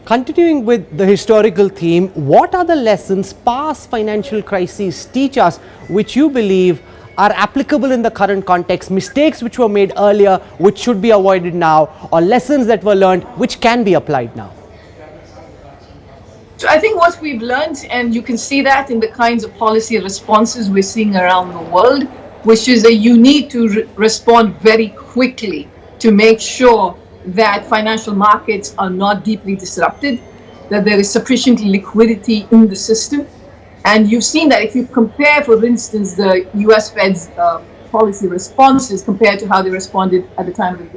Continuing with the historical theme, what are the lessons past financial crises teach us which you believe are applicable in the current context, mistakes which were made earlier which should be avoided now, or lessons that were learned which can be applied now? So I think what we've learned, and you can see that in the kinds of policy responses we're seeing around the world, which is that you need to respond very quickly to make sure that financial markets are not deeply disrupted, that there is sufficient liquidity in the system. And you've seen that if you compare, for instance, the US Fed's policy responses compared to how they responded at the time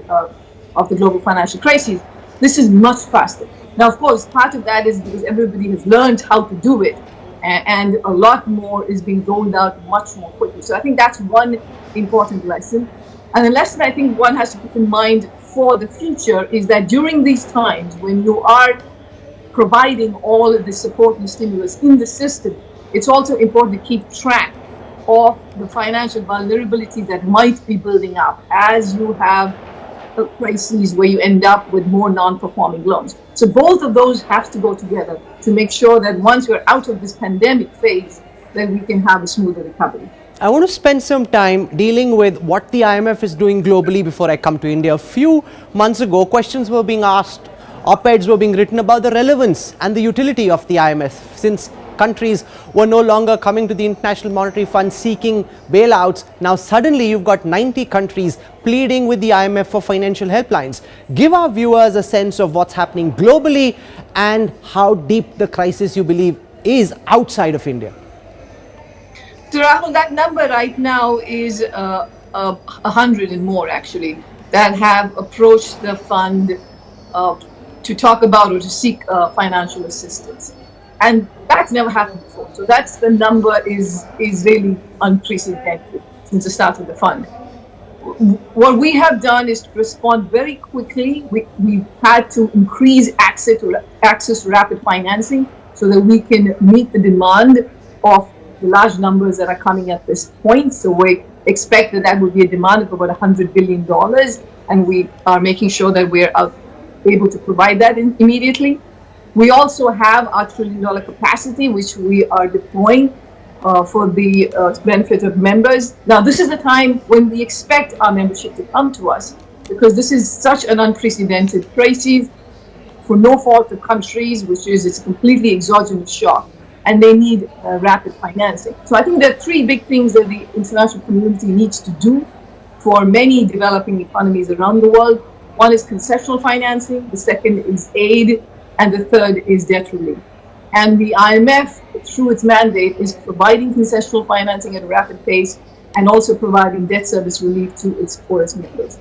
of the global financial crisis, this is much faster. Now, of course, part of that is because everybody has learned how to do it, and a lot more is being rolled out much more quickly. So I think that's one important lesson. And the lesson I think one has to keep in mind for the future is that during these times when you are providing all of the support and stimulus in the system, it's also important to keep track of the financial vulnerability that might be building up as you have crises where you end up with more non-performing loans. So both of those have to go together to make sure that once we're out of this pandemic phase, that we can have a smoother recovery. I want to spend some time dealing with what the IMF is doing globally before I come to India. A few months ago, questions were being asked, op-eds were being written about the relevance and the utility of the IMF, since countries were no longer coming to the International Monetary Fund seeking bailouts. Now suddenly you've got 90 countries pleading with the IMF for financial helplines. Give our viewers a sense of what's happening globally and how deep the crisis you believe is outside of India. So Rahul, that number right now is 100 and more actually that have approached the fund to talk about or to seek financial assistance. And that's never happened before. So that's the number is really unprecedented since the start of the fund. What we have done is to respond very quickly. We've had to increase access to rapid financing so that we can meet the demand of the large numbers that are coming at this point. So we expect that would be a demand of about $100 billion, and we are making sure that we're able to provide that immediately. We also have our $1 trillion capacity, which we are deploying for the benefit of members. Now, this is the time when we expect our membership to come to us, because this is such an unprecedented crisis for no fault of countries, which is it's a completely exogenous shock, and they need rapid financing. So I think there are three big things that the international community needs to do for many developing economies around the world. One is concessional financing, the second is aid, and the third is debt relief. And the IMF, through its mandate, is providing concessional financing at a rapid pace and also providing debt service relief for its members.